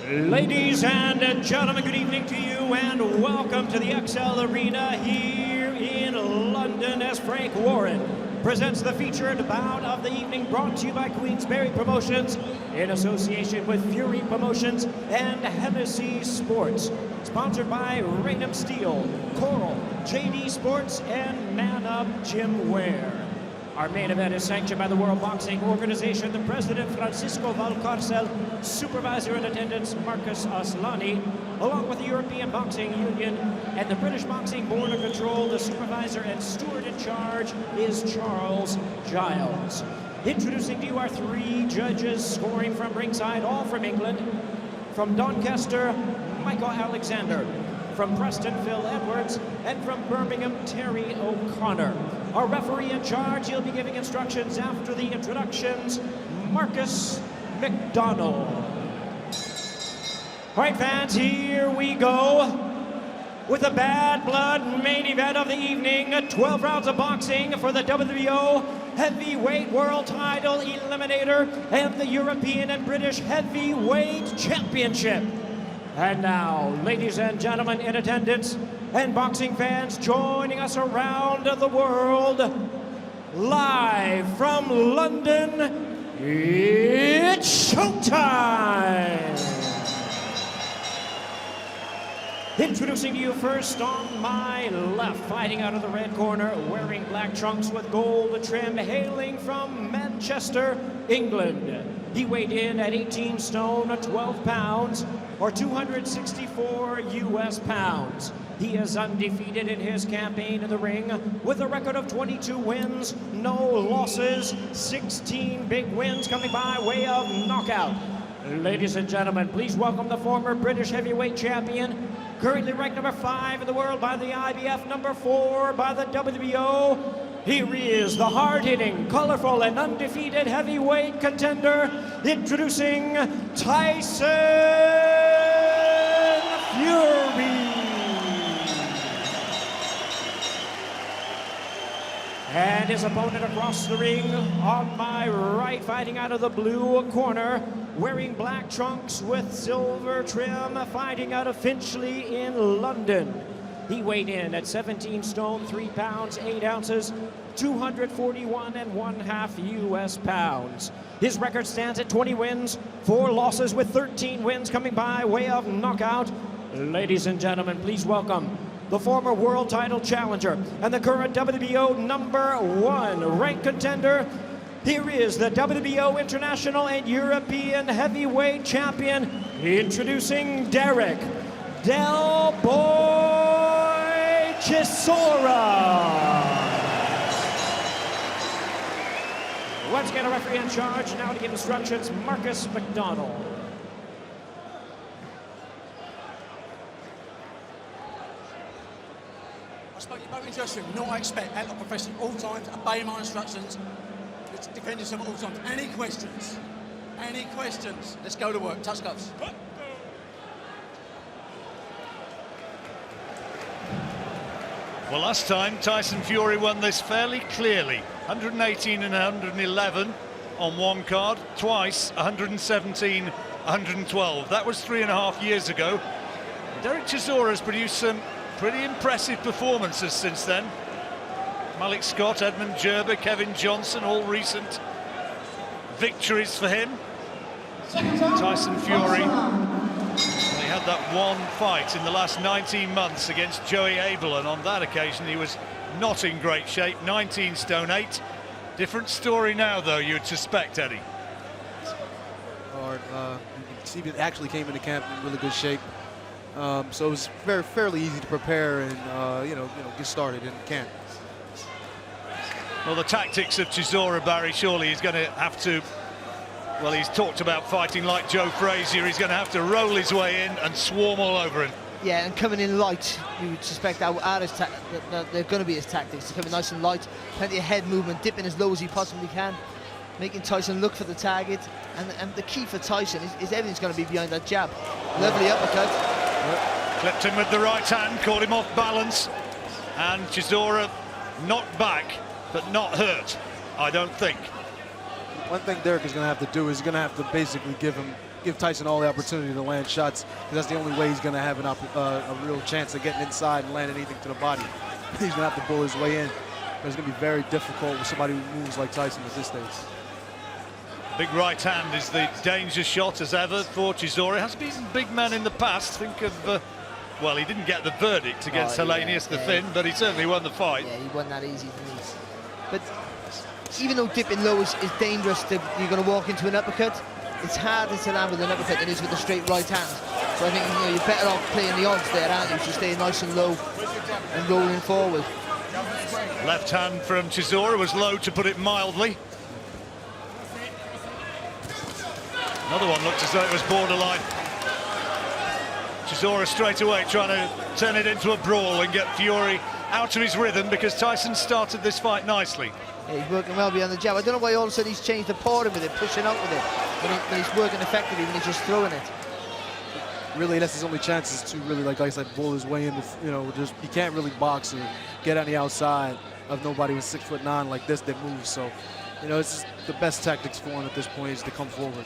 Ladies and gentlemen, good evening to you and welcome to the XL Arena here in London as Frank Warren presents the featured bout of the evening, brought to you by Queensberry Promotions in association with Fury Promotions and Hennessy Sports. Sponsored by Raynham Steel, Coral, JD Sports, and Man Up Gym Wear. Our main event is sanctioned by the World Boxing Organization, the President Francisco Valcarcel, Supervisor in Attendance Marcus Aslani, along with the European Boxing Union and the British Boxing Board of Control. The Supervisor and Steward in charge is Charles Giles. Introducing to you our three judges, scoring from ringside, all from England. From Doncaster, Michael Alexander. From Preston, Phil Edwards, and from Birmingham, Terry O'Connor. Our referee in charge, he'll be giving instructions after the introductions, Marcus McDonald. All right, fans, here we go with the Bad Blood main event of the evening. 12 rounds of boxing for the WBO Heavyweight World Title Eliminator and the European and British Heavyweight Championship. And now, ladies and gentlemen in attendance and boxing fans joining us around the world, live from London, it's showtime! Introducing to you first on my left, fighting out of the red corner, wearing black trunks with gold trim, hailing from Manchester, England. He weighed in at 18 stone, 12 pounds, or 264 US pounds. He is undefeated in his campaign in the ring with a record of 22 wins, no losses, 16 big wins coming by way of knockout. Ladies and gentlemen, please welcome the former British heavyweight champion, currently ranked number 5 in the world by the IBF, number 4 by the WBO. Here is the hard-hitting, colorful, and undefeated heavyweight contender, introducing Tyson Fury. And his opponent across the ring on my right, fighting out of the blue corner, wearing black trunks with silver trim, fighting out of Finchley in London. He weighed in at 17 stone, 3 pounds, 8 ounces, 241 1/2 US pounds. His record stands at 20 wins, 4 losses with 13 wins coming by way of knockout. Ladies and gentlemen, please welcome the former world title challenger and the current WBO number 1 ranked contender. Here is the WBO International and European Heavyweight Champion, introducing Derek Del Boy Chisora. Let's get a referee in charge now to give instructions, Marcus McDonald. I spoke to you both interesting. Not expect out of profession all times, obey my instructions, defend yourself at all times. Any questions? Any questions? Let's go to work. Touch gloves. Well, last time Tyson Fury won this fairly clearly. 118 and 111 on one card, twice 117, 112. That was 3.5 years ago. Derek Chisora has produced some pretty impressive performances since then. Malik Scott, Edmund Gerber, Kevin Johnson, all recent victories for him. Tyson Fury only had that one fight in the last 19 months against Joey Abel, and on that occasion he was not in great shape, 19 stone 8. Different story now, though, you'd suspect, Eddie. You can see it actually came into camp in really good shape. So it was fairly easy to prepare and get started in camp. Well, the tactics of Chisora, Barry, surely he's going to have to, well, he's talked about fighting like Joe Frazier. He's going to have to roll his way in and swarm all over him. Yeah, and coming in light, you would suspect that they're going to be his tactics. Coming nice and light, plenty of head movement, dipping as low as he possibly can, making Tyson look for the target. And the key for Tyson is everything's going to be behind that jab. Lovely uppercut. Clipped him with the right hand, caught him off balance, and Chisora knocked back, but not hurt, I don't think. One thing Derek is going to have to do is going to have to basically give him give Tyson all the opportunity to land shots, because that's the only way he's going to have a real chance of getting inside and landing anything to the body. He's going to have to bull his way in. But it's going to be very difficult with somebody who moves like Tyson at this stage. Big right hand is the danger shot as ever for Chisora. He has beaten big men in the past. Think of, well, he didn't get the verdict against Hellenius the Finn, but he certainly won the fight. Yeah, he won that easy for me. But even though dipping low is dangerous, you're going to walk into an uppercut, it's harder to land with an uppercut than it is with a straight right hand. So I think you're better off playing the odds there, aren't you? To stay nice and low and rolling forward. Left hand from Chisora was low, to put it mildly. Another one looked as though it was borderline. Chisora straight away trying to turn it into a brawl and get Fury out of his rhythm, because Tyson started this fight nicely. Yeah, he's working well behind the jab. I don't know why all of a sudden he's changed the pouring with it, pushing out with it. When he's working effectively when he's just throwing it. Really, that's his only chance, is to really, like I said, bull his way in. Just he can't really box or get on the outside of nobody with 6'9" like this that moves. So, it's just the best tactics for him at this point is to come forward.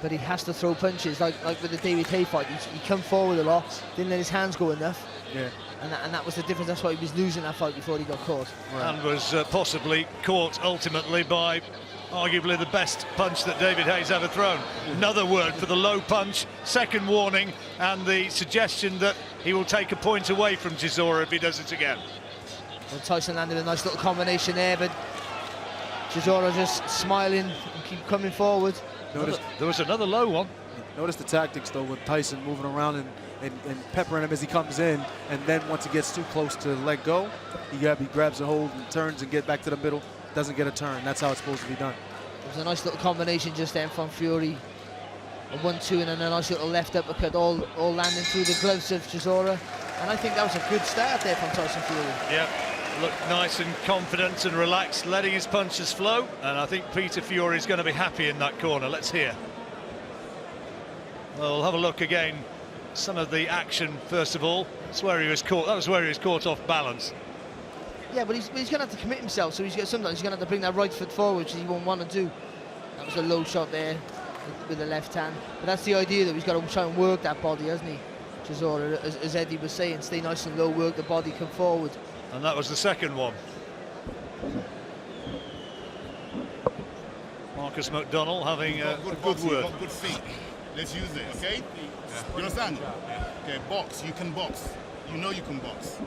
But he has to throw punches, like with the David Hay fight. He come forward a lot, didn't let his hands go enough. Yeah. And that was the difference. That's why he was losing that fight before he got caught. Right. And was possibly caught ultimately by arguably the best punch that David Hay's ever thrown. Another word for the low punch, second warning, and the suggestion that he will take a point away from Chisora if he does it again. Well, Tyson landed a nice little combination there, but Chisora just smiling and keep coming forward. There was another low one. Notice the tactics, though, with Tyson moving around and peppering him as he comes in, and then once he gets too close to let go, he grabs a hold and turns and get back to the middle. Doesn't get a turn. That's how it's supposed to be done. It was a nice little combination just then from Fury. A 1-2 and then a nice little left uppercut, all landing through the gloves of Chisora. And I think that was a good start there from Tyson Fury. Yeah, looked nice and confident and relaxed, letting his punches flow. And I think Peter Fury is going to be happy in that corner. Let's hear. Well, we'll have a look again. Some of the action, first of all. That's where he was caught. That was where he was caught off balance. Yeah, but he's going to have to commit himself. So sometimes he's going to have to bring that right foot forward, which he won't want to do. That was a low shot there with the left hand. But that's the idea, that he's got to try and work that body, hasn't he? Chisora, as Eddie was saying, stay nice and low, work the body, come forward. And that was the second one. Marcus McDonnell having a good word. Good feet. Let's use it, okay? You understand? Okay, box. You can box. You know you can box.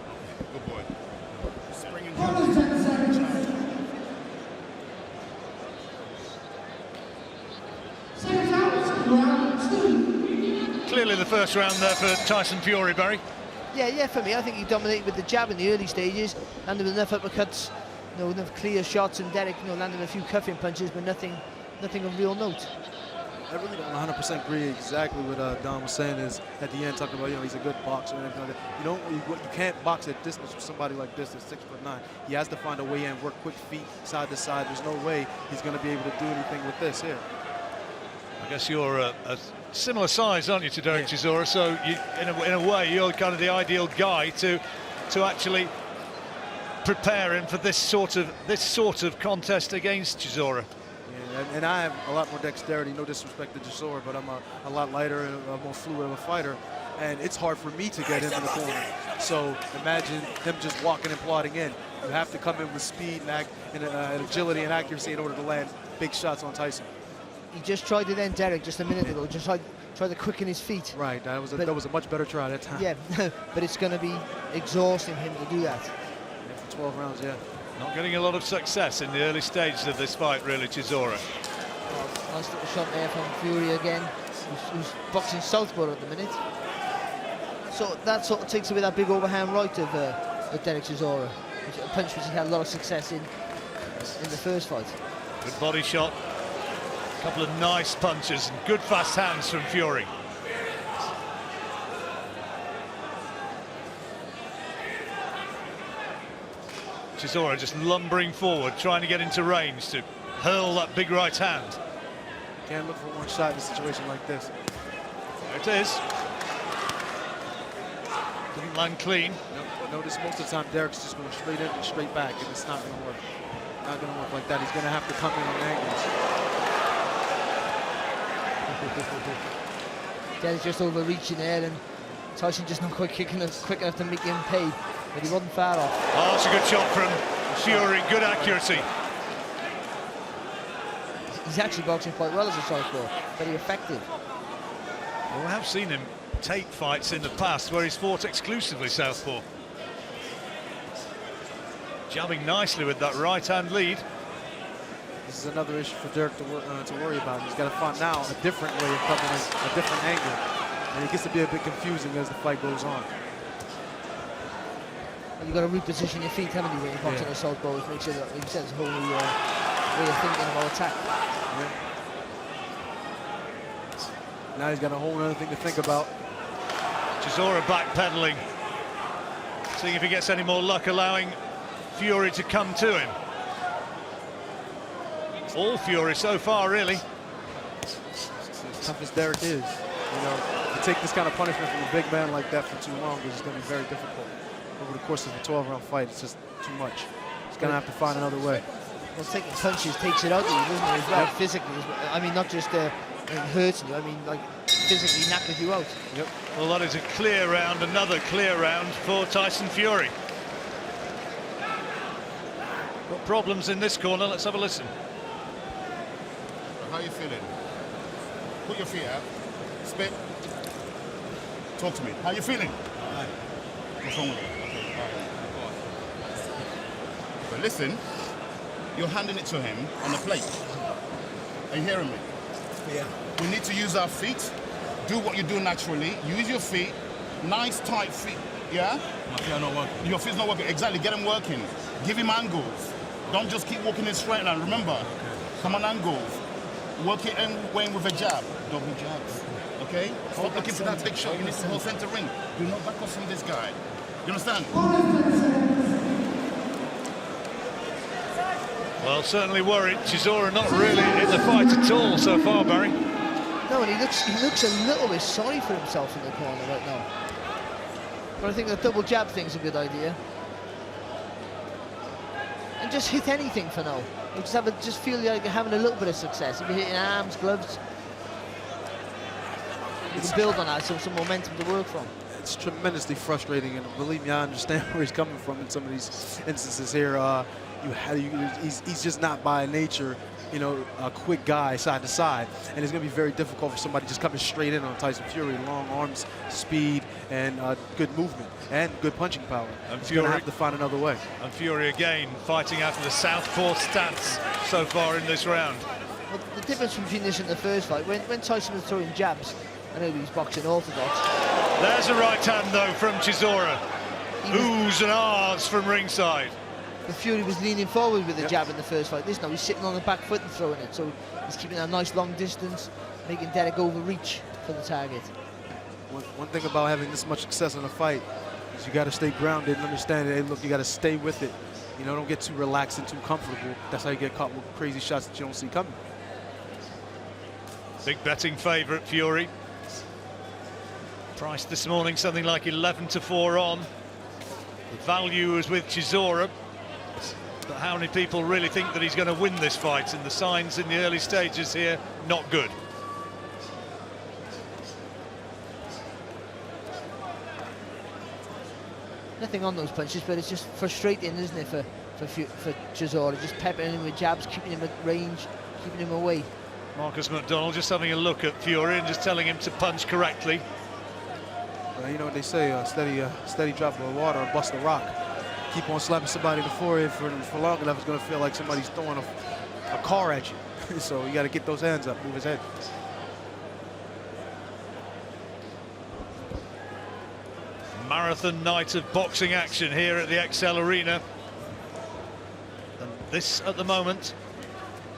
Good boy. Spring in. Clearly the first round there for Tyson Fury, Barry. Yeah, for me, I think he dominated with the jab in the early stages, landed with enough uppercuts, enough clear shots, and Derek, landed a few cuffing punches, but nothing of real note. I really don't 100% agree exactly what Don was saying, is at the end talking about, he's a good boxer and everything like that. You can't box at distance with somebody like this that's 6'9". He has to find a way in, work quick feet side to side. There's no way he's going to be able to do anything with this here. I guess you're a similar size, aren't you, to Derek Chisora? So you, in a way, you're kind of the ideal guy to actually prepare him for this sort of contest against Chisora. Yeah, and I have a lot more dexterity. No disrespect to Chisora, but I'm a lot lighter and a more fluid of a fighter, and it's hard for me to get him in the corner. So imagine him just walking and plodding in. You have to come in with speed and agility and accuracy in order to land big shots on Tyson. He just tried it then, Derek, just a minute ago. Just tried to quicken his feet. Right, that was a much better try that time. Yeah, but it's going to be exhausting him to do that. Yeah, for 12 rounds, yeah. Not getting a lot of success in the early stages of this fight, really, Chisora. Oh, nice little shot there from Fury again, who's boxing southpaw at the minute. So that sort of takes away that big overhand right of Derek Chisora, a punch which he had a lot of success in the first fight. Good body shot. A couple of nice punches and good fast hands from Fury. Chisora just lumbering forward, trying to get into range to hurl that big right hand. Can't look for one shot in a situation like this. There it is. Didn't land clean. Notice most of the time Derek's just going straight in and straight back, and it's not going to work. Not going to work like that. He's going to have to come in on angles. Dennis just overreaching there, and Tyson just not quite quick enough to make him pay, but he wasn't far off. Oh, that's a good shot from Fury, good accuracy. He's actually boxing quite well as a southpaw, very effective. Well, we have seen him take fights in the past where he's fought exclusively southpaw. Jabbing nicely with that right-hand lead. This is another issue for Derek to worry about. He's got to find now a different way of coming in, a different angle. And it gets to be a bit confusing as the fight goes on. Well, you've got to reposition your feet, haven't you, when you're boxing a southpaw, which makes it, like you said, it's a whole new way of thinking about attack. Yeah. Now he's got a whole other thing to think about. Chisora backpedaling, seeing if he gets any more luck, allowing Fury to come to him. All Fury so far, really. As tough as Derek is, you know, to take this kind of punishment from a big man like that for too long is going to be very difficult. Over the course of a 12-round fight, it's just too much. He's going to have to find another way. Well, taking punches takes it out of you, doesn't it, as well, physically. I mean, not just it hurts you, I mean, like, physically knackers you out. Yep. Well, that is a clear round, another clear round for Tyson Fury. Got problems in this corner, let's have a listen. How are you feeling? Put your feet out. Spit. Talk to me. How are you feeling? What's wrong with you? Okay, all right. But listen, you're handing it to him on the plate. Are you hearing me? Yeah. We need to use our feet. Do what you do naturally. Use your feet. Nice, tight feet. Yeah? My feet are not working. Your feet's not working. Exactly. Get him working. Give him angles. Don't just keep walking in straight line. Remember, come on angles. Work it in Wayne with a jab. Double jabs. Okay? Stop looking for that big shot. You need to hold center ring. Do not back off from this guy. You understand? Well, certainly worried. Chisora not really in the fight at all so far, Barry. No, and he looks a little bit sorry for himself in the corner right now. But I think the double jab thing's a good idea. And just hit anything for now. You just feel like you're having a little bit of success. If you're hitting arms, gloves, you can build on that, so some momentum to work from. It's tremendously frustrating, and believe me, I understand where he's coming from in some of these instances here. He's just not by nature, you know, a quick guy side to side, and it's going to be very difficult for somebody just coming straight in on Tyson Fury. Long arms, speed, and good movement, and good punching power. And He's going to have to find another way. And Fury again fighting out of the southpaw stance so far in this round. Well, the difference between this and the first fight, when Tyson was throwing jabs, I know he was boxing orthodox. There's a right hand though from Chisora. Oohs and ahs from ringside. The Fury was leaning forward with the jab in the first fight. This now he's sitting on the back foot and throwing it, so he's keeping a nice long distance, making Derek overreach for the target. One thing about having this much success in a fight is you got to stay grounded and understand that, hey, look, you got to stay with it. You know, don't get too relaxed and too comfortable. That's how you get caught with crazy shots that you don't see coming. Big betting favourite, Fury. Priced this morning something like 11-4 on. The value is with Chisora. But how many people really think that he's going to win this fight? And the signs in the early stages here, not good. Nothing on those punches, but it's just frustrating, isn't it, for Chisora? Just peppering him with jabs, keeping him at range, keeping him away. Marcus McDonald just having a look at Fury and just telling him to punch correctly. You know what they say, steady drop of water and bust a rock. Keep on slapping somebody in the forehead for long enough, it's going to feel like somebody's throwing a car at you. So you got to get those hands up, move his head. Marathon night of boxing action here at the XL Arena. And this, at the moment,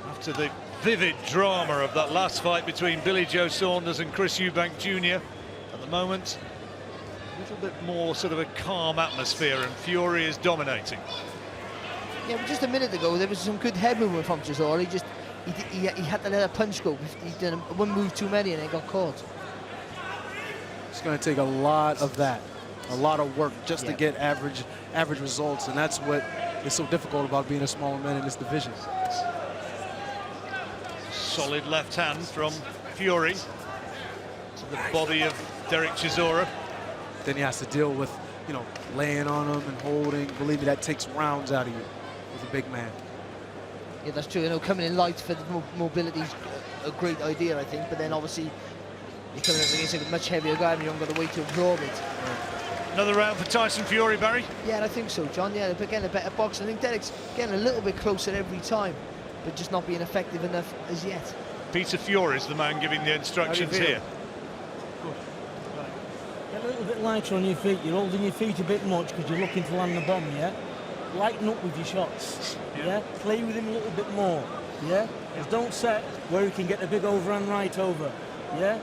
after the vivid drama of that last fight between Billy Joe Saunders and Chris Eubank Jr., at the moment, a little bit more sort of a calm atmosphere, and Fury is dominating. Yeah, but just a minute ago, there was some good head movement from Chisora. He had to let a punch go. He did one move too many and he got caught. It's going to take a lot of that, a lot of work just to get average results, and that's what is so difficult about being a smaller man in this division. Solid left hand from Fury to the body of Derek Chisora. Then he has to deal with, you know, laying on him and holding. Believe me, that takes rounds out of you with a big man. Yeah, that's true. You know, coming in light for the mobility is a great idea, I think. But then obviously you're coming up against a much heavier guy and you haven't got a way to absorb it. Another round for Tyson Fury, Barry? Yeah, I think so, John. Yeah, but again, a better boxer. I think Derek's getting a little bit closer every time, but just not being effective enough as yet. Peter Fury is the man giving the instructions here. Get a little bit lighter on your feet. You're holding your feet a bit much because you're looking to land the bomb, yeah? Lighten up with your shots, yeah? Play with him a little bit more, yeah? Just don't set where he can get a big overhand right over, yeah?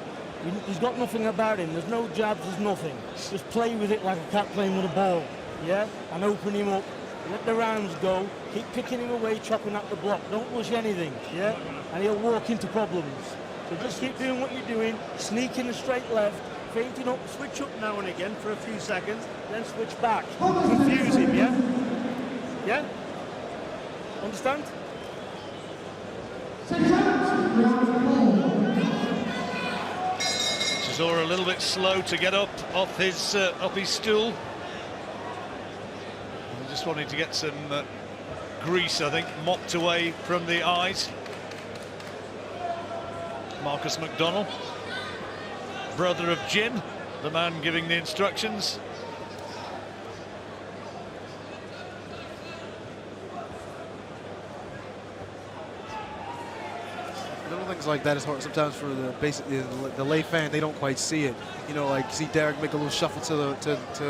He's got nothing about him. There's no jabs, there's nothing. Just play with it like a cat playing with a ball, yeah? And open him up. Let the rounds go. Keep picking him away, chopping at the block. Don't rush anything, yeah? And he'll walk into problems. So just keep doing what you're doing. Sneak in a straight left. Feinting up, switch up now and again for a few seconds, then switch back. Confuse him, yeah? Yeah? Understand? Chisora a little bit slow to get up off his stool. He just wanted to get some grease, I think, mopped away from the eyes. Marcus McDonnell, brother of Jim, the man giving the instructions. Little things like that is hard sometimes for the lay fan. They don't quite see it. You know, like you see Derek make a little shuffle to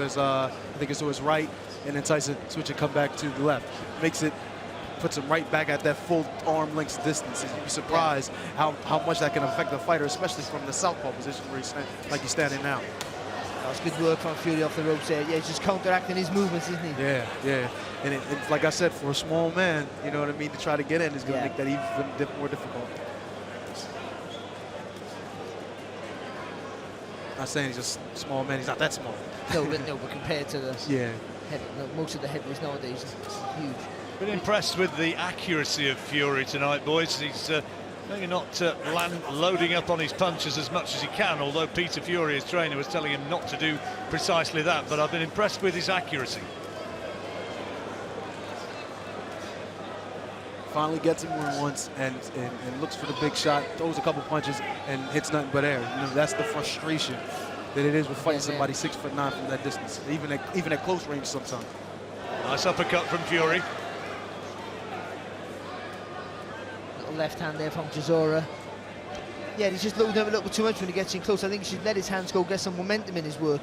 his I think it's to his right, and then Tyson switch and come back to the left. Makes it, puts him right back at that full arm length distance. You'd be surprised how much that can affect the fighter, especially from the southpaw position where he's like he's standing now. That's good work from Fury off the ropes there. Yeah, he's just counteracting his movements, isn't he? Yeah, yeah. And like I said, for a small man, you know what I mean, to try to get in is going to make that even more difficult. Not saying he's just a small man, he's not that small. No, but compared to the most of the heavyweights nowadays, it's huge. Been impressed with the accuracy of Fury tonight, boys. He's maybe not loading up on his punches as much as he can, although Peter Fury, his trainer, was telling him not to do precisely that, but I've been impressed with his accuracy. Finally gets him where he wants and looks for the big shot, throws a couple punches and hits nothing but air. You know, that's the frustration that it is with fighting somebody 6'9" from that distance, even at close range sometimes. Nice uppercut from Fury. Little left hand there from Chisora. Yeah, he's just loading up a little bit too much when he gets in close. I think he should let his hands go, get some momentum in his work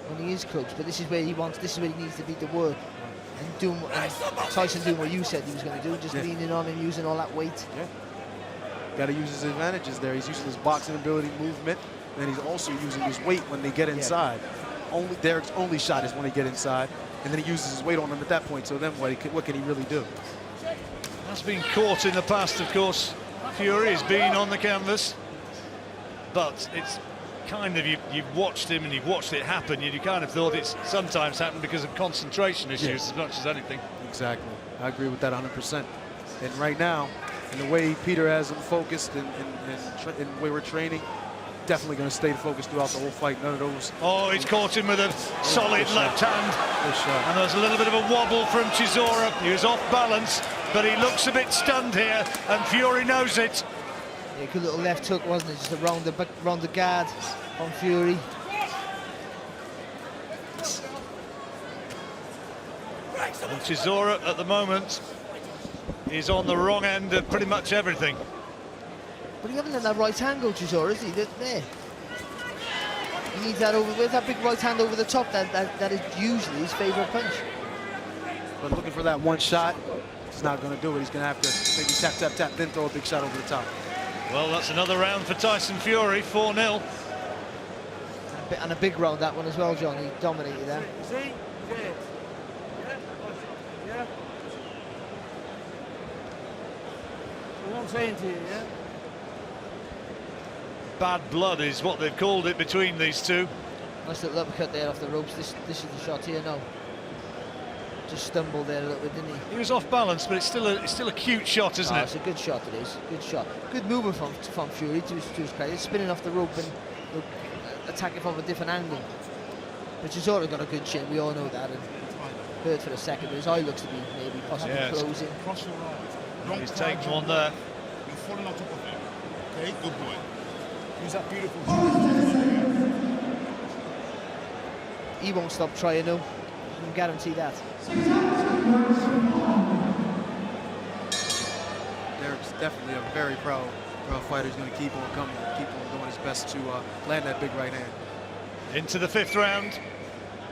when he is close. But this is where he wants. This is where he needs to be to work. And Tyson doing what you said he was going to do, just leaning on and using all that weight. Yeah. Got to use his advantages there. He's using his boxing ability, movement, and he's also using his weight when they get inside. Derek's only shot is when they get inside, and then he uses his weight on them at that point. So then what can he really do? That's been caught in the past, of course. Fury has been on the canvas, but it's kind of, you've watched him and you've watched it happen, you kind of thought it's sometimes happened because of concentration issues as much as anything. Exactly. I agree with that 100%. And right now, in the way Peter has him focused and the way we're training, definitely going to stay focused throughout the whole fight. None of those. Oh, he's caught him with a solid left hand. And there's a little bit of a wobble from Chisora. He was off balance, but he looks a bit stunned here, and Fury knows it. Yeah, good little left hook, wasn't it? Just around the guard on Fury. And Chisora at the moment is on the wrong end of pretty much everything. But he hasn't let that right hand go, Chisora, is he? There. He needs that over with that big right hand over the top. That is usually his favourite punch. But looking for that one shot, he's not going to do it. He's going to have to maybe tap, tap, tap, then throw a big shot over the top. Well, that's another round for Tyson Fury, 4-0. And a big round, that one as well, John. He dominated that. See? Yeah. What I'm saying to you, yeah? Bad blood is what they've called it between these two. Nice little uppercut there off the ropes. This is the shot here now. just stumbled there a little bit, didn't he? He was off balance, but it's still a cute shot, isn't Oh, it? it's a good shot, it is. Good shot. Good movement from Fury, to his credit. Spinning off the rope and attacking from a different angle. But Chisora got a good chin, we all know that. And hurt for a second, but his eye looks to be maybe possibly closing. Cross your eyes. He's taken one there. You're falling on top of him. Okay, good boy. Use that beautiful. He won't stop trying, no. I can guarantee that. Derek's definitely a very proud fighter. He's going to keep on coming, keep on doing his best to land that big right hand. Into the 5th round,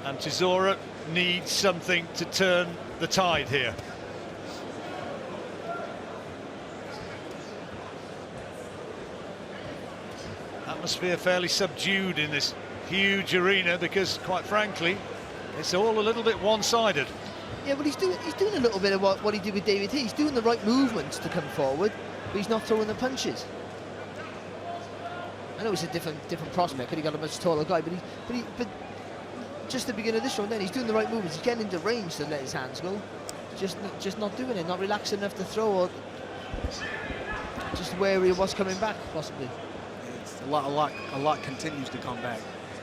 and Chisora needs something to turn the tide here. Atmosphere fairly subdued in this huge arena because, quite frankly, it's all a little bit one-sided. Yeah, but he's doing a little bit of what he did with David Hay. He's doing the right movements to come forward, but he's not throwing the punches. I know it's a different prospect. Could he got a much taller guy, but just the beginning of this round, then he's doing the right movements. He's getting into range to let his hands go. Just not doing it, not relaxing enough to throw, or just wary of what's coming back, possibly. It's a lot continues to come back.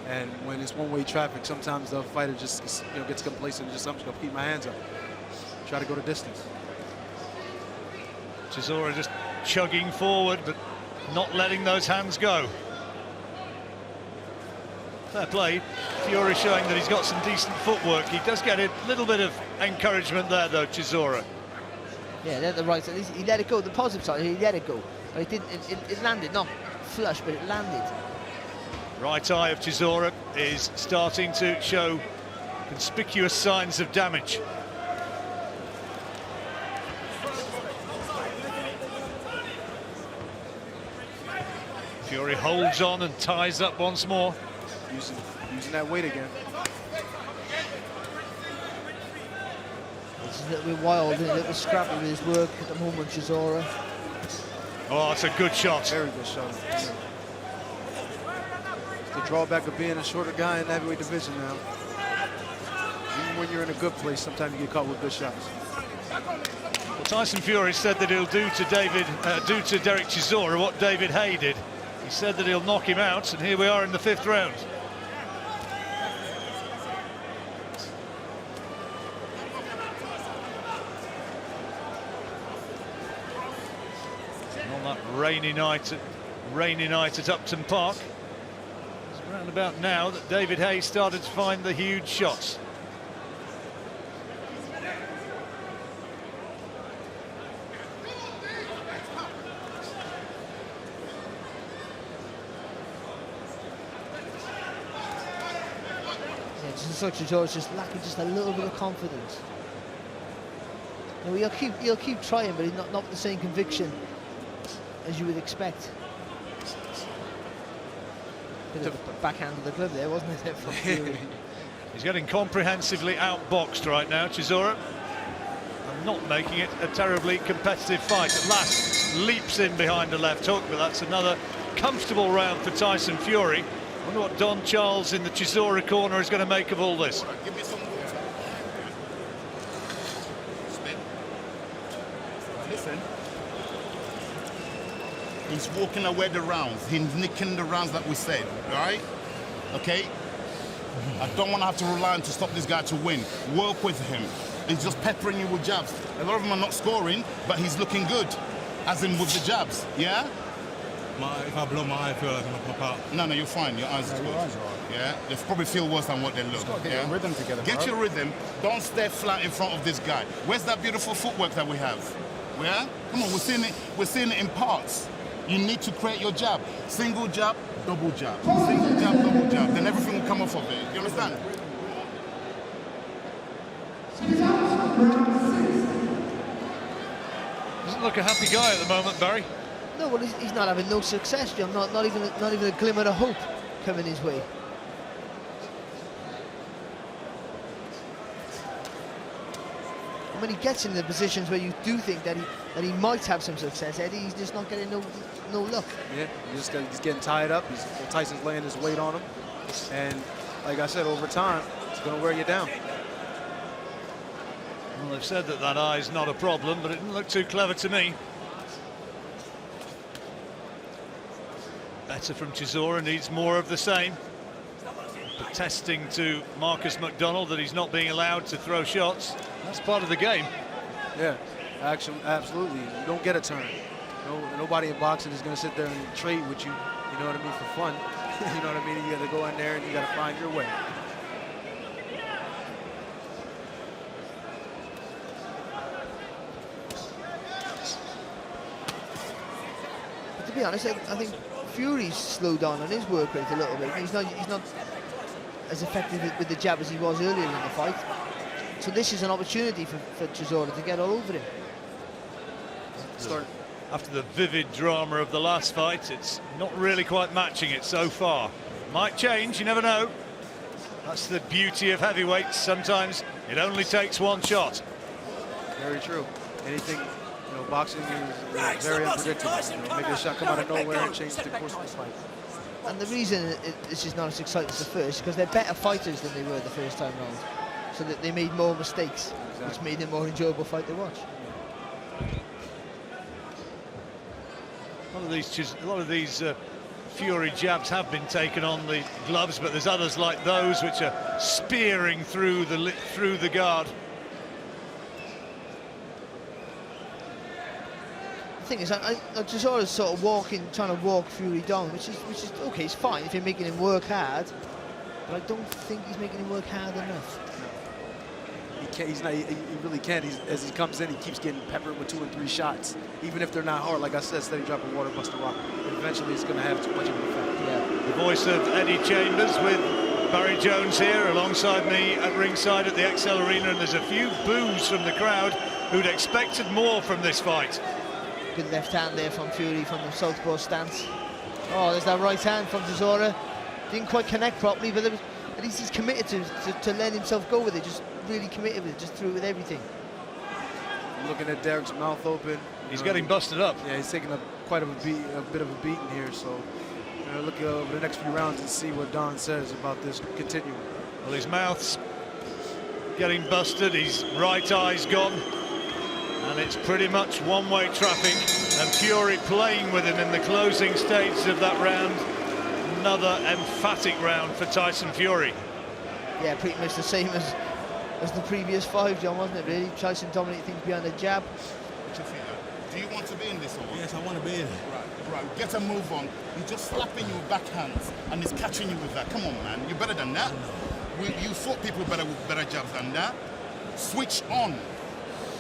And when it's one-way traffic, sometimes the fighter just gets complacent and just, I'm just going to keep my hands up. Try to go the distance. Chisora just chugging forward, but not letting those hands go. Fair play. Fury showing that he's got some decent footwork. He does get a little bit of encouragement there, though, Chisora. Yeah, they're the right side. He let it go. The positive side, he let it go. But it didn't. It landed, not flush, but it landed. Right eye of Chisora is starting to show conspicuous signs of damage. Fury holds on and ties up once more. Using that weight again. It's a little bit wild, a little bit scrappy with his work at the moment, Chisora. Oh, it's a good shot. Very good shot. The drawback of being a shorter guy in the heavyweight division now. Even when you're in a good place, sometimes you get caught with good shots. Well, Tyson Fury said that he'll do to Derek Chisora what David Hay did. He said that he'll knock him out, and here we are in the 5th round. On that rainy night at Upton Park, it's around about now that David Hay started to find the huge shots. Chisora's just lacking just a little bit of confidence. He'll keep trying, but he's not with the same conviction as you would expect. Bit of a backhand of the glove there, wasn't it? From Fury. He's getting comprehensively outboxed right now, Chisora, and not making it a terribly competitive fight. At last, leaps in behind a left hook, but that's another comfortable round for Tyson Fury. I wonder what Don Charles in the Chisora corner is going to make of all this. Give me some water. Spin. Listen. He's walking away the rounds. He's nicking the rounds that we said, all right? Okay? I don't want to have to rely on to stop this guy to win. Work with him. He's just peppering you with jabs. A lot of them are not scoring, but he's looking good, as in with the jabs, yeah? If I blow my eye, I feel like I'm gonna pop out. No, you're fine. Your eyes are good. Yeah, they probably feel worse than what they look. Get your rhythm together. Get your rhythm. Don't stay flat in front of this guy. Where's that beautiful footwork that we have? Yeah? Come on, we're seeing it in parts. You need to create your jab. Single jab, double jab. Single jab, double jab. Then everything will come off of it. You understand? Doesn't look a happy guy at the moment, Barry. No, well, he's not having no success, John. Not even a glimmer of hope coming his way. And when he gets in the positions where you do think that he might have some success, Eddie, he's just not getting no luck. Yeah, he's getting tied up. Tyson's laying his weight on him, and like I said, over time, it's going to wear you down. Well, they've said that that eye's not a problem, but it didn't look too clever to me. Better from Chisora, needs more of the same. Protesting to Marcus McDonald that he's not being allowed to throw shots. That's part of the game. Yeah, actually, absolutely. You don't get a turn. Nobody in boxing is going to sit there and trade with you, you know what I mean, for fun. You know what I mean? You got to go in there and you got to find your way. But to be honest, I think Fury's slowed down on his work rate a little bit. He's not as effective with the jab as he was earlier in the fight. So this is an opportunity for Chisora to get all over him. After the vivid drama of the last fight, it's not really quite matching it so far. Might change, you never know. That's the beauty of heavyweights. Sometimes it only takes one shot. Very true. Anything, boxing is very unpredictable. Make a shot come out of nowhere and change the course of the fight. And the reason this is not as exciting as the first is because they're better fighters than they were the first time round. So that they made more mistakes, which made it a more enjoyable fight to watch. A lot of these Fury jabs have been taken on the gloves, but there's others like those which are spearing through the guard. The thing is, Chisora's sort of trying to walk Fury down, which is okay. It's fine if you're making him work hard, but I don't think he's making him work hard enough. He really can't. As he comes in, he keeps getting peppered with 2 and 3 shots, even if they're not hard. Like I said, steady drop of water, bust a rock. And eventually, it's going to have too much of an effect. Yeah. The voice of Eddie Chambers with Barry Jones here alongside me at ringside at the XL Arena, and there's a few boos from the crowd who'd expected more from this fight. Good left hand there from Fury from the southpaw stance. Oh, there's that right hand from Chisora. Didn't quite connect properly, but at least he's committed to letting himself go with it. Just really committed with it, just threw it with everything. Looking at Derek's mouth open. He's getting busted up. Yeah, he's taking quite a bit of a beating here. So look over the next few rounds and see what Don says about this continuing. Well, his mouth's getting busted. His right eye's gone. And it's pretty much one-way traffic, and Fury playing with him in the closing stages of that round. Another emphatic round for Tyson Fury. Yeah, pretty much the same as the previous 5, John, wasn't it, really? Tyson dominated things behind the jab. Do you want to be in this or what? Yes, I want to be in. Right, get a move on. He's just slapping you with backhands and he's catching you with that. Come on, man, you're better than that. You fought people better with better jabs than that. Switch on.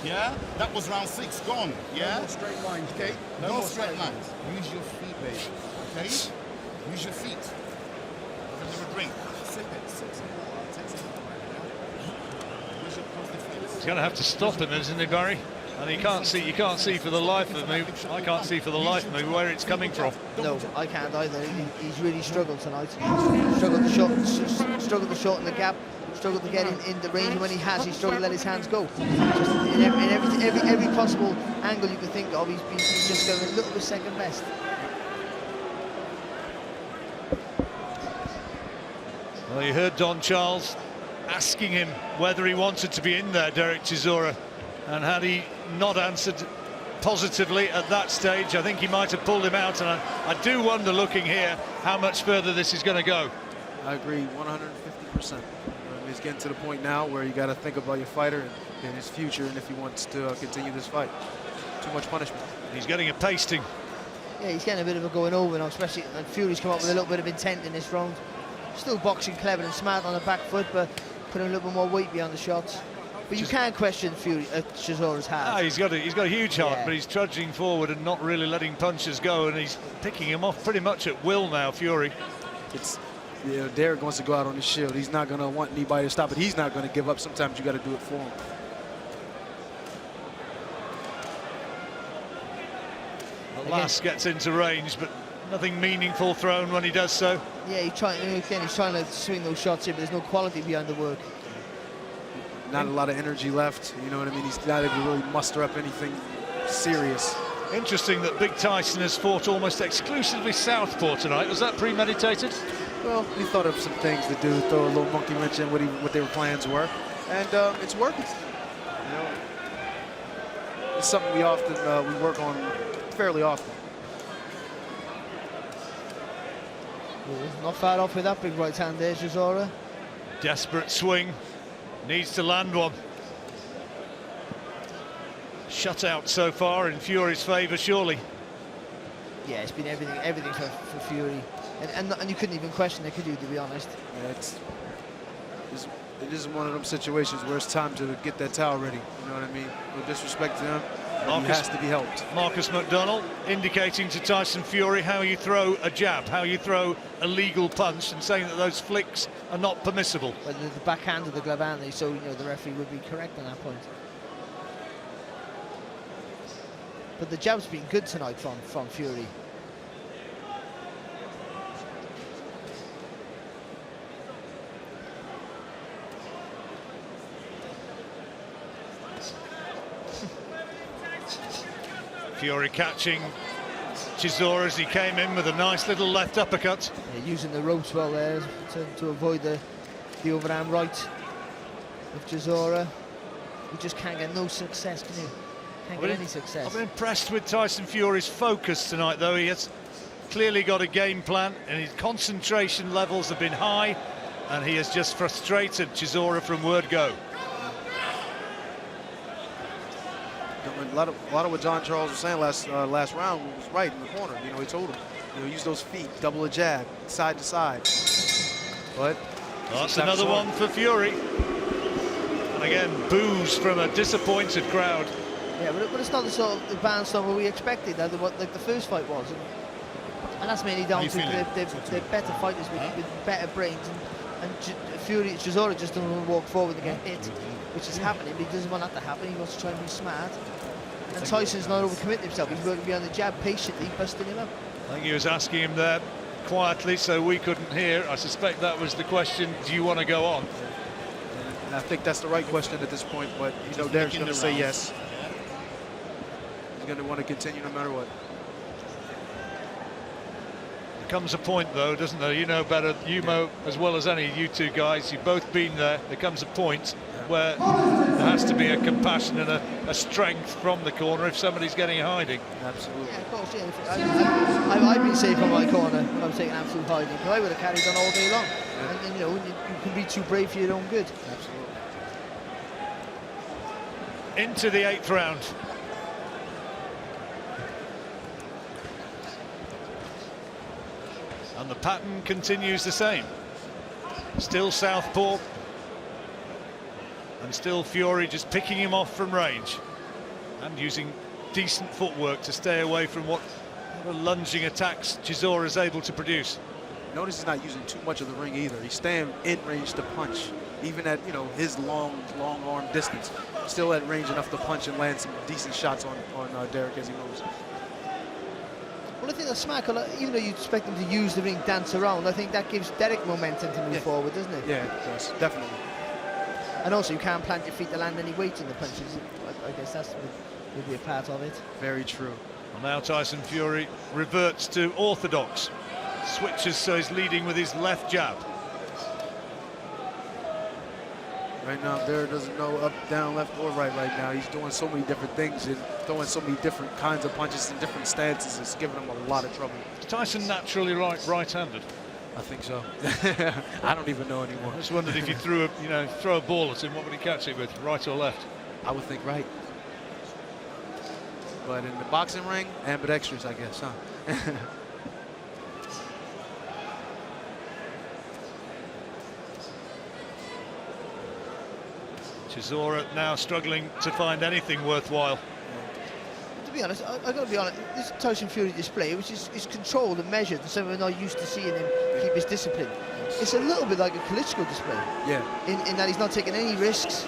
Yeah, that was round 6 gone. Yeah, No more straight lines. Okay, No no more straight straight lines. Use your feet, baby. Okay, use your feet. Have a little drink. Sip it. Sip some water. Take some water. Yeah? Use your positive feelings. He's going to have to stop him, isn't he, Barry? And you can't see for the life of me. I can't see for the life of me where it's coming from. No, I can't either. He's really struggled tonight. Struggled to shorten the gap. Struggled to get in the range, and when he has, he's struggled to let his hands go. Just in every possible angle you can think of, he's just going a little bit second best. Well, you heard Don Charles asking him whether he wanted to be in there, Derek Chisora, and had he not answered positively at that stage, I think he might have pulled him out, and I do wonder, looking here, how much further this is going to go. I agree 150%. He's getting to the point now where you got to think about your fighter and his future, and if he wants to continue this fight. Too much punishment. He's getting a pasting. Yeah, he's getting a bit of a going over now, especially, and Fury's come up with a little bit of intent in this round. Still boxing clever and smart on the back foot, but putting a little bit more weight behind the shots. But you can't question Chisora's heart. Ah, he's got a huge heart, Yeah. but he's trudging forward and not really letting punches go, and he's picking him off pretty much at will now, Fury. Derek wants to go out on his shield. He's not going to want anybody to stop it. He's not going to give up. Sometimes you got to do it for him. Lass gets into range, but nothing meaningful thrown when he does so. Yeah, he's trying to swing those shots in, but there's no quality behind the work. Not a lot of energy left. You know what I mean? He's not able to really muster up anything serious. Interesting that Big Tyson has fought almost exclusively southpaw tonight. Was that premeditated? Well, he thought of some things to do, throw a little monkey wrench in what their plans were, and it's working. know, it's something we often we work on fairly often. Not far off with that big right hand there, Chisora. Desperate swing, needs to land one. Shutout so far in Fury's favour, surely. Yeah, it's been everything for Fury, and you couldn't even question it, could you? To be honest. Yeah, it is one of them situations where it's time to get that towel ready. You know what I mean? No disrespect to him, but he has to be helped. Marcus McDonald indicating to Tyson Fury how you throw a jab, how you throw a legal punch, and saying that those flicks are not permissible. Well, the backhand of the glove, aren't they? So you know the referee would be correct on that point. But the jab's been good tonight from Fury. Fury catching Chisora as he came in with a nice little left uppercut. Yeah, using the ropes well there to avoid the overhand right of Chisora. You just can't get no success, can you? Can't get any success. I've been impressed with Tyson Fury's focus tonight, though. He has clearly got a game plan, and his concentration levels have been high, and he has just frustrated Chisora from word go. A lot of what John Charles was saying last round was right in the corner. You know, he told him, you know, use those feet, double a jab, side to side. But that's another one for Fury. And again, boos from a disappointed crowd. Yeah, but it's not the sort of advanced level we expected, like the first fight was. And that's mainly down to they're better fighters with better brains. And Chisora just doesn't want to walk forward and get hit, which is happening, but he doesn't want that to happen. He wants to try and be smart. And Tyson's not overcommitting himself. He's working behind the jab, patiently busting him up. I think he was asking him there quietly so we couldn't hear. I suspect that was the question, do you want to go on? And I think that's the right question at this point, but you know Derek's going to say yes. He's going to want to continue no matter what. There comes a point, though, doesn't there? You know better, you know as well as any, you two guys. You've both been there. There comes a point where there has to be a compassion and a strength from the corner if somebody's getting hiding. Absolutely. Yeah, of course, yeah. I've been safe on my corner when I'm taking absolute hiding, because I would have carried on all day long. Yeah. And you know, you can be too brave for your own good. Absolutely. Into the 8th round. And the pattern continues the same. Still southpaw. And still Fury just picking him off from range. And using decent footwork to stay away from what lunging attacks Chisora is able to produce. Notice he's not using too much of the ring either. He's staying in range to punch, even at, you know, his long arm distance. Still at range enough to punch and land some decent shots on Derek as he moves. Well, I think that's smart, even though you expect him to use the ring, dance around, I think that gives Derek momentum to move forward, doesn't it? Yeah, it does, definitely. And also, you can't plant your feet to land any weight in the punches. I guess that would be a part of it. Very true. Well, now Tyson Fury reverts to orthodox. Switches, so he's leading with his left jab. Right now, Derek doesn't know up, down, left, or right now. He's doing so many different things and throwing so many different kinds of punches in different stances. It's giving him a lot of trouble. Is Tyson naturally right-handed? I think so. I don't even know anymore. I just wondered if you threw a ball at him, what would he catch it with, right or left? I would think right. But in the boxing ring, ambidextrous, I guess, huh? Chisora now struggling to find anything worthwhile. To be honest, I've got to be honest, this Tyson Fury display, which is controlled and measured, and something we're not used to seeing him keep his discipline. It's a little bit like a Klitschko display. Yeah. In that he's not taking any risks,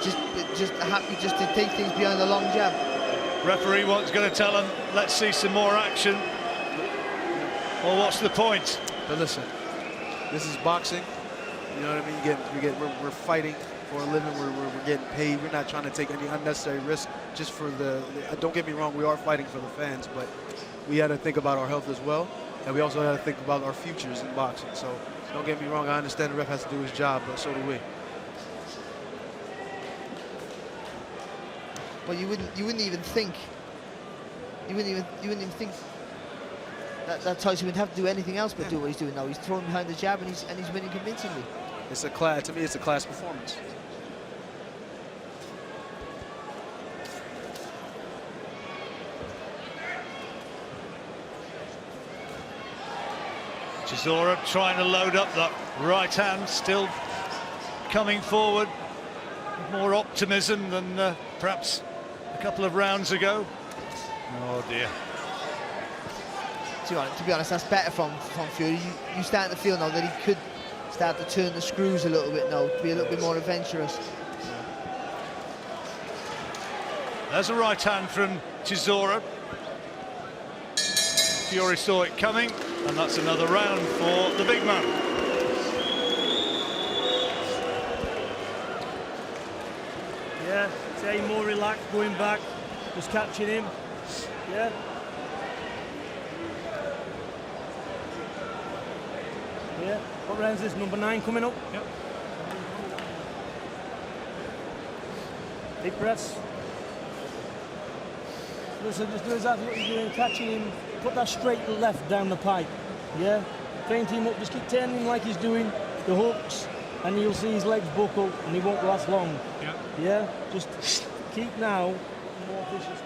just happy just to take things behind the long jab. Referee going to tell him, let's see some more action. Well, what's the point? But listen, this is boxing. You know what I mean? We're fighting for a living. We're getting paid. We're not trying to take any unnecessary risk just for the. Don't get me wrong. We are fighting for the fans, but we got to think about our health as well, and we also got to think about our futures in boxing. So don't get me wrong. I understand the ref has to do his job, but so do we. Well, you wouldn't even think that Tyson would have to do anything else but do what he's doing now. He's throwing behind the jab and he's winning convincingly. It's a class, to me, it's a class performance. Chisora trying to load up that right hand, still coming forward. More optimism than perhaps a couple of rounds ago. Oh dear. To be honest, that's better from Fury. You starting to feel now that he could start to turn the screws a little bit now, to be a little bit more adventurous. There's a right hand from Chisora. Fury saw it coming, and that's another round for the big man. Yeah, stay more relaxed, going back, just catching him. Yeah. Yeah. What round's this? Number 9 coming up? Yep. Big press. Listen, just do exactly what you're doing, catching him, put that straight left down the pipe. Yeah. Faint him up, just keep turning him like he's doing the hooks, and you'll see his legs buckle and he won't last long. Yeah. Yeah. Just keep now more vicious.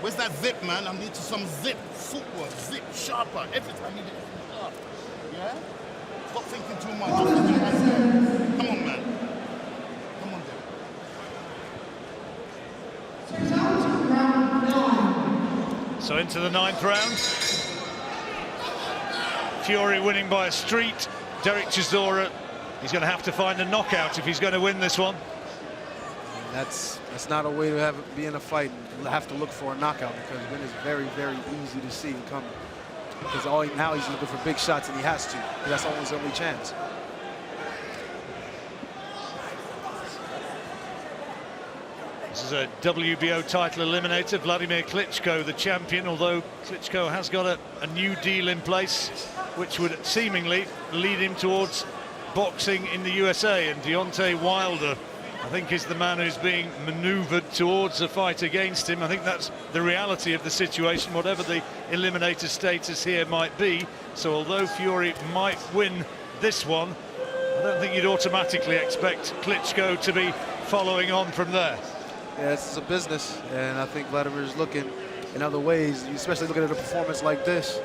Where's that zip, man? I need some zip, footwork, zip, sharper, everything. I need it sharp. Yeah? Stop thinking too much. Come on, man. Come on, Derek. So into the 9th round. Fury winning by a street. Derek Chisora, he's going to have to find a knockout if he's going to win this one. That's not a way to be in a fight and have to look for a knockout, because win is very, very easy to see coming. Because now he's looking for big shots, and he has to. That's almost his only chance. This is a WBO title eliminator, Vladimir Klitschko, the champion, although Klitschko has got a new deal in place, which would seemingly lead him towards boxing in the USA. And Deontay Wilder, I think, is the man who's being manoeuvred towards a fight against him. I think that's the reality of the situation, whatever the eliminator status here might be. So although Fury might win this one, I don't think you'd automatically expect Klitschko to be following on from there. Yeah, this is a business, and I think Vladimir is looking in other ways, especially looking at a performance like this.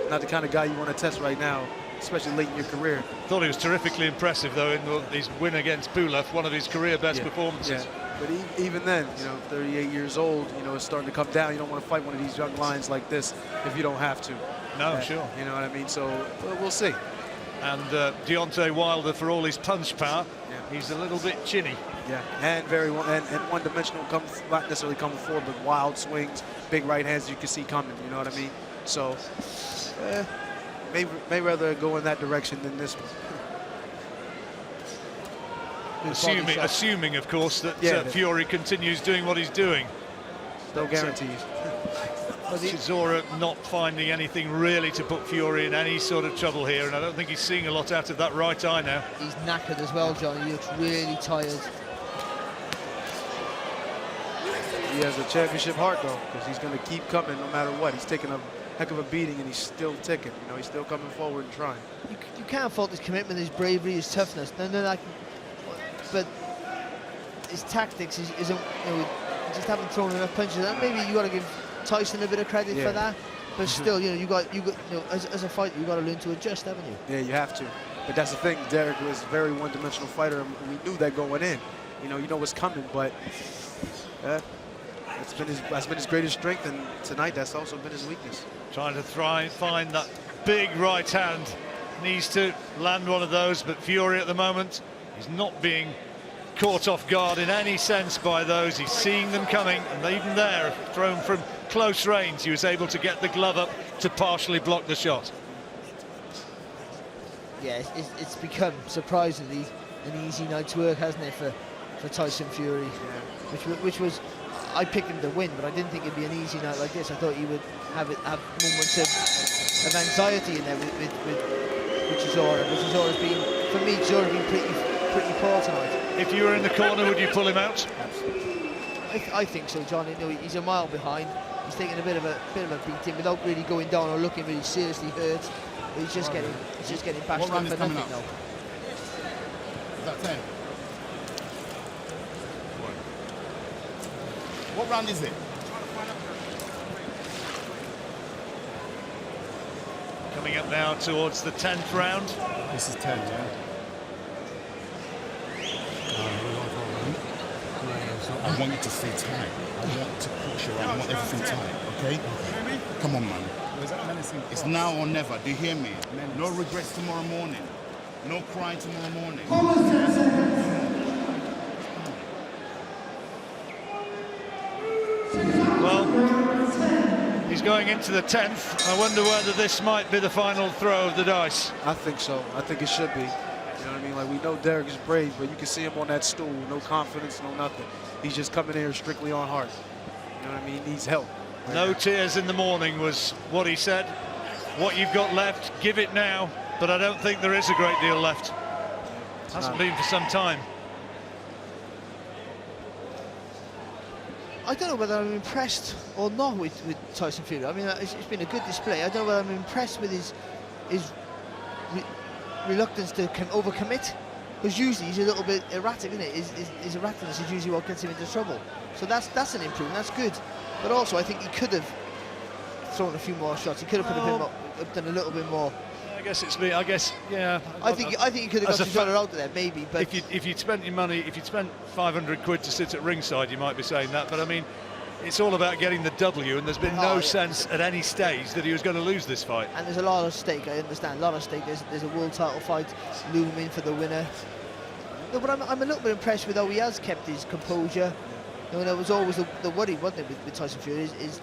Not the kind of guy you want to test right now, especially late in your career. Thought he was terrifically impressive, though, in his win against Pulev, one of his career best performances. Yeah. But even then, 38 years old, it's starting to come down. You don't want to fight one of these young lions like this if you don't have to. No, sure. You know what I mean? So we'll see. And Deontay Wilder, for all his punch power, he's a little bit chinny. Yeah, and one-dimensional, not necessarily coming forward, but wild swings, big right hands you can see coming. You know what I mean? So, may rather go in that direction than this one. Assuming, of course, that Fury continues doing what he's doing. No guarantees. Chisora not finding anything really to put Fury in any sort of trouble here, and I don't think he's seeing a lot out of that right eye now. He's knackered as well, John. He looks really tired. He has a championship heart, though, because he's going to keep coming no matter what. He's taking a heck of a beating, and he's still ticking. He's still coming forward and trying. You can't fault his commitment, his bravery, his toughness. But his tactics is just haven't thrown enough punches. And maybe you got to give Tyson a bit of credit for that. But still, you got as a fighter, you got to learn to adjust, haven't you? Yeah, you have to. But that's the thing. Derek was a very one-dimensional fighter, and we knew that going in. You know what's coming, but that's been his greatest strength, and tonight that's also been his weakness. Trying to find that big right hand. Needs to land one of those, but Fury at the moment is not being caught off guard in any sense by those. He's seeing them coming, and even there, thrown from close range, he was able to get the glove up to partially block the shot. Yeah, it's become surprisingly an easy night's work, hasn't it, for Tyson Fury? Which was, I picked him to win, but I didn't think it'd be an easy night like this. I thought he would have moments of anxiety in there with Chisora. But Chisora's been, for me, pretty poor tonight. If you were in the corner, would you pull him out? Absolutely. I think so, John. You know, he's a mile behind. He's taking a bit of a beating without really going down or looking really seriously hurt. But he's just getting bashed What up round for is coming nothing up? now. Is that 10? What round is it? Coming up now towards the 10th round. This is 10, yeah? I want you to stay tight. I want to push you. I want everything tight, okay? Come on, man. It's now or never. Do you hear me? No regrets tomorrow morning. No crying tomorrow morning. Well, he's going into the 10th. I wonder whether this might be the final throw of the dice. I think so. I think it should be. You know what I mean? Like, we know Derek is brave, but you can see him on that stool. No confidence, no nothing. He's just coming here strictly on heart. You know what I mean? He needs help. No tears in the morning was what he said. What you've got left, give it now. But I don't think there is a great deal left. Hasn't been for some time. I don't know whether I'm impressed or not with Tyson Fury. I mean, it's been a good display. I don't know whether I'm impressed with his reluctance to overcommit, because usually he's a little bit erratic, isn't it? His erraticness is usually what gets him into trouble. So that's an improvement. That's good. But also, I think he could have thrown a few more shots. He could have done a little bit more. I guess it's me. I guess, yeah. I think he could have got Chisora out there, maybe. But if you'd spent your money, if you'd spent 500 quid to sit at ringside, you might be saying that. But I mean, it's all about getting the W, and there's been no sense at any stage that he was going to lose this fight. And there's a lot of stake. I understand, a lot of stake. There's a world title fight looming for the winner. No, but I'm a little bit impressed with how he has kept his composure. You know, there was always the worry, wasn't it, with Tyson Fury? Is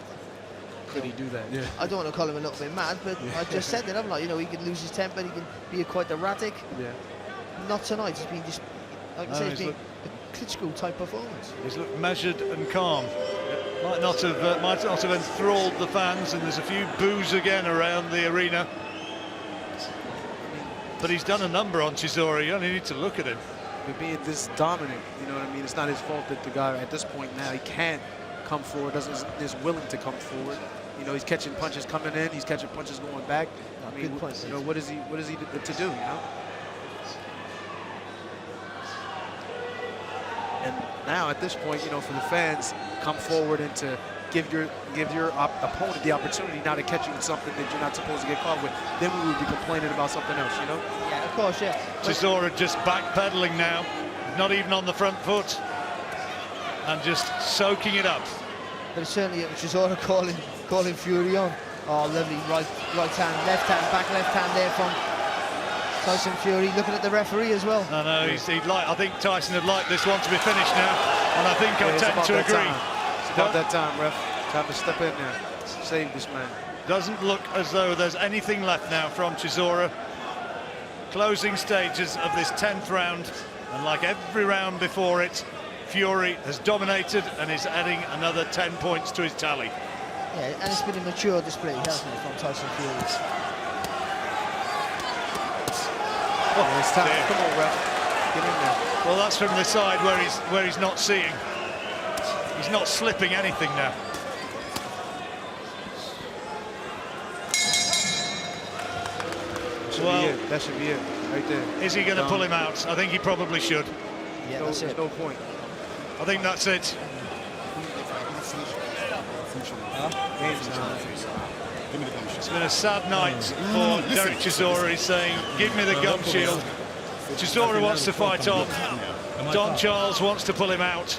could he do that? Yeah. I don't want to call him a little bit mad, but I just said that, haven't I? You know, he can lose his temper, he can be quite erratic. Yeah. Not tonight. It's been just, like I say, it's been a Klitschko type performance. He's looked measured and calm. Might not have enthralled the fans, and there's a few boos again around the arena. But he's done a number on Chisora. You only need to look at him. But being this dominant, you know what I mean? It's not his fault that the guy at this point now, he can't come forward, is willing to come forward. You know, he's catching punches coming in, he's catching punches going back. I mean, good point, you know, what is he to do, you know? And now at this point, you know, for the fans, come forward and to give your opponent the opportunity now to catch you in something that you're not supposed to get caught with, then we would be complaining about something else, you know? Yeah, of course, yeah. Chisora just backpedaling now, not even on the front foot, and just soaking it up. But certainly Chisora calling Fury on. Oh, lovely right hand, left hand, back left hand there from Tyson Fury, looking at the referee as well. I know, I think Tyson would like this one to be finished now, and I think I tend to agree. It's about that time, ref. Time to step in there. Save this man. Doesn't look as though there's anything left now from Chisora. Closing stages of this 10th round, and like every round before it, Fury has dominated and is adding another 10 points to his tally. Yeah, and it's been a mature display, hasn't it, from Tyson Fury? Oh, it's time. Come on, ref. Get in there. Well, that's from the side where he's not seeing. He's not slipping anything now. That should be it, right there. Is he going to pull him out? I think he probably should. Yeah, There's no point. I think that's it. It's been a sad night for Derek Chisora. He's saying, give me the gum shield. Chisora wants to fight on. Don Charles wants to pull him out.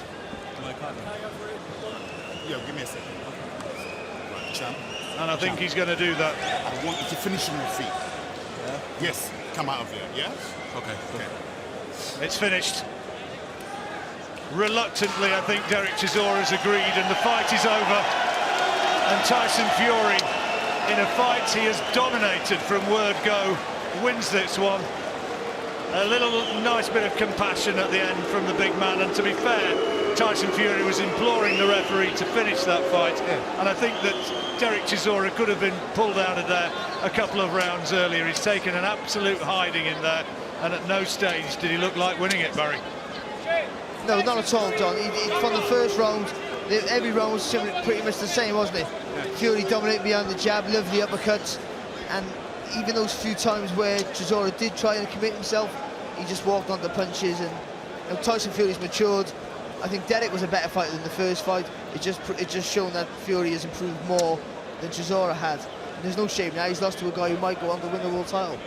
Yo, give me a second. Right, champ. And I think he's going to do that. I want you to finish on your feet. Yeah? Yes, come out of there, yeah? Okay. It's finished. Reluctantly, I think Derek Chisora has agreed, and the fight is over. And Tyson Fury, in a fight he has dominated from word go, wins this one. A little nice bit of compassion at the end from the big man, and to be fair, Tyson Fury was imploring the referee to finish that fight, and I think that Derek Chisora could have been pulled out of there a couple of rounds earlier. He's taken an absolute hiding in there, and at no stage did he look like winning it, Barry. No, not at all, John. From the first round, Every round was pretty much the same, wasn't it? Yeah. Fury dominated behind the jab, lovely uppercuts, and even those few times where Chisora did try and commit himself, he just walked on the punches. And you know, Tyson Fury's matured. I think Derek was a better fighter than the first fight. It just shown that Fury has improved more than Chisora had. And there's no shame now. He's lost to a guy who might go on to win the world title.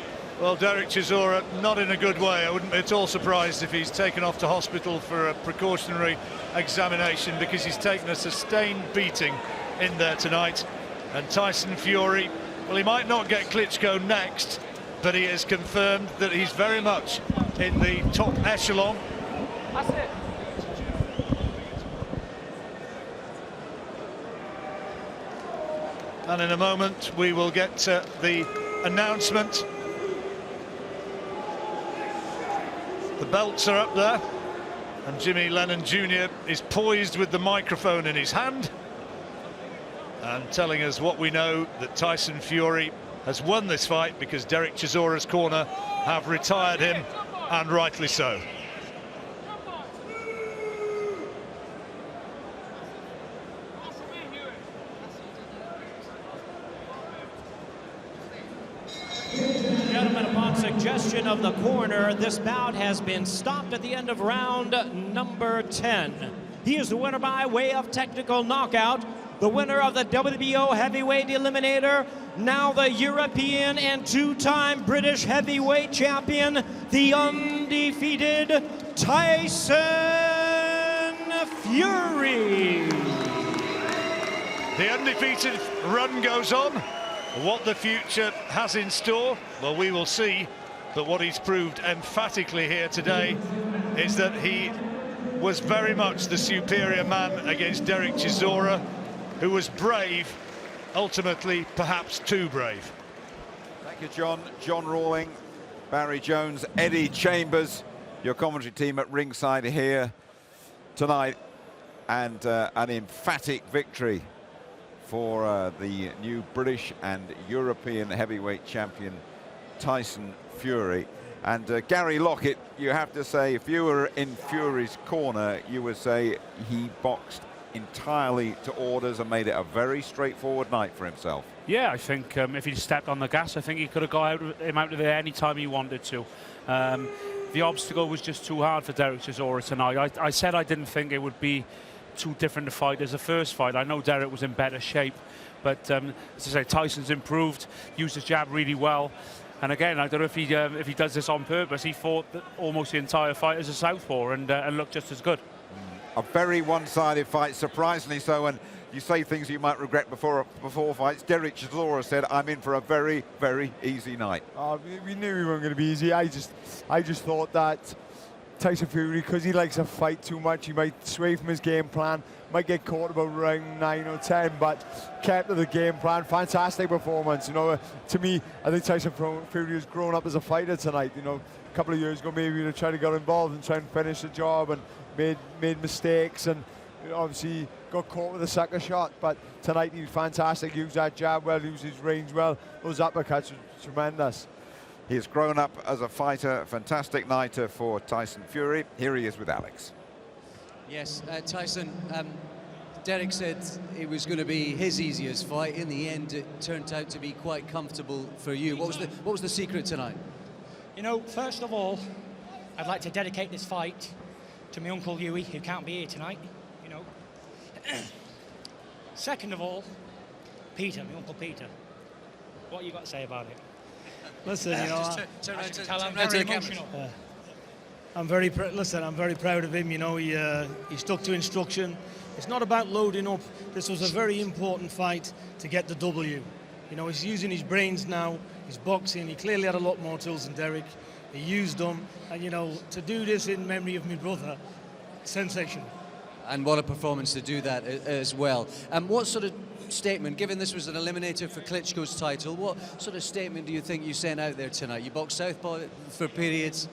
Well, Derek Chisora, not in a good way. I wouldn't be at all surprised if he's taken off to hospital for a precautionary examination, because he's taken a sustained beating in there tonight. And Tyson Fury, well, he might not get Klitschko next, but he has confirmed that he's very much in the top echelon. That's it. And in a moment, we will get the announcement. The belts are up there, and Jimmy Lennon Jr. is poised with the microphone in his hand and telling us what we know, that Tyson Fury has won this fight because Derek Chisora's corner have retired him, and rightly so. Gentlemen, upon suggestion of the corner, this bout has been stopped at the end of round number 10. He is the winner by way of technical knockout, the winner of the WBO heavyweight eliminator, now the European and two-time British heavyweight champion, the undefeated Tyson Fury. The undefeated run goes on. What the future has in store, well, we will see. But what he's proved emphatically here today is that he was very much the superior man against Derek Chisora, who was brave, ultimately perhaps too brave. Thank you, John. John Rawling, Barry Jones, Eddie Chambers, your commentary team at ringside here tonight, and an emphatic victory for the new British and European heavyweight champion Tyson Fury. And Gary Lockett, you have to say, if you were in Fury's corner, you would say he boxed entirely to orders and made it a very straightforward night for himself. Yeah, I think if he stepped on the gas, I think he could have got him out of there any time he wanted to. The obstacle was just too hard for Derek Chisora tonight. I said I didn't think it would be too different to fight as the first fight. I know Derek was in better shape, but as I say, Tyson's improved, used his jab really well. And again, I don't know if he does this on purpose. He fought almost the entire fight as a southpaw and looked just as good. A very one-sided fight, surprisingly so. And you say things you might regret before fights. Derek Chisora said, "I'm in for a very, very easy night." We knew we weren't going to be easy. I just thought that Tyson Fury, because he likes to fight too much, he might sway from his game plan, might get caught about round 9 or 10, but kept to the game plan. Fantastic performance. You know, to me, I think Tyson Fury has grown up as a fighter tonight. You know, a couple of years ago, maybe he'd have tried to get involved and try and finish the job and made mistakes, and obviously got caught with a sucker shot. But tonight he was fantastic. Used that jab well, used his range well. Those uppercuts were tremendous. He has grown up as a fighter. Fantastic night for Tyson Fury. Here he is with Alex. Yes, Tyson, Derek said it was going to be his easiest fight. In the end, it turned out to be quite comfortable for you. What was the secret tonight? You know, first of all, I'd like to dedicate this fight to my Uncle Huey, who can't be here tonight, you know. Second of all, Peter, my Uncle Peter. What you got to say about it? Listen, you know, I'm very emotional. I'm very proud of him. You know, he stuck to instruction. It's not about loading up. This was a very important fight to get the W. You know, he's using his brains now. He's boxing. He clearly had a lot more tools than Derek. He used them, and you know, to do this in memory of my brother, sensational. And what a performance to do that as well. What sort of statement, given this was an eliminator for Klitschko's title, what sort of statement do you think you sent out there tonight? You boxed southpaw for periods.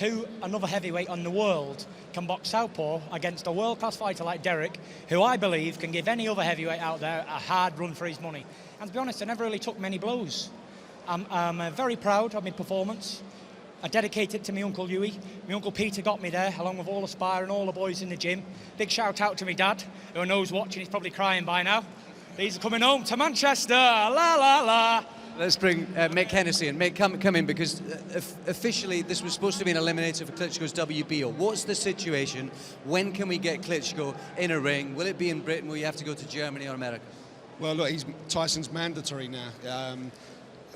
Who, another heavyweight on the world, can box southpaw against a world-class fighter like Derek, who I believe can give any other heavyweight out there a hard run for his money. And to be honest, I never really took many blows. I'm very proud of my performance. I dedicate it to my Uncle Huey. My Uncle Peter got me there, along with all the Spire and all the boys in the gym. Big shout out to my dad, who I know's watching. He's probably crying by now. These are coming home to Manchester, la la la. Let's bring Mick Hennessy in. Mick, come in, because officially this was supposed to be an eliminator for Klitschko's WBO. What's the situation? When can we get Klitschko in a ring? Will it be in Britain? Will you have to go to Germany or America? Well, look, Tyson's mandatory now.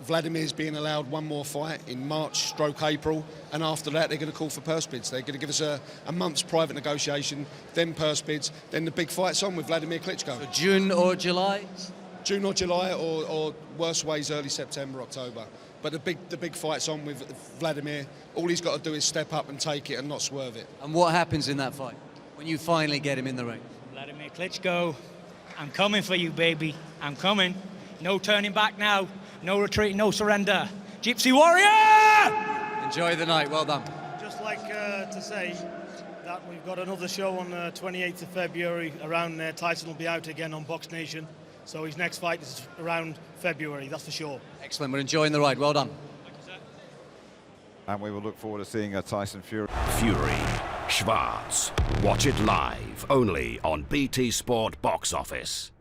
Vladimir's being allowed one more fight in March/April, and after that they're going to call for purse bids. They're going to give us a month's private negotiation, then purse bids, then the big fight's on with Vladimir Klitschko. So June or July? June or July, or worst ways, early September, October. But the big fight's on with Vladimir. All he's got to do is step up and take it and not swerve it. And what happens in that fight when you finally get him in the ring? Vladimir Klitschko, I'm coming for you, baby. I'm coming. No turning back now. No retreat, no surrender. Gypsy Warrior! Enjoy the night. Well done. Just like to say that we've got another show on the 28th of February. Around there, Tyson will be out again on Box Nation. So his next fight is around February, that's for sure. Excellent. We're enjoying the ride. Well done. And we will look forward to seeing Tyson Fury. Fury, Schwarz. Watch it live only on BT Sport Box Office.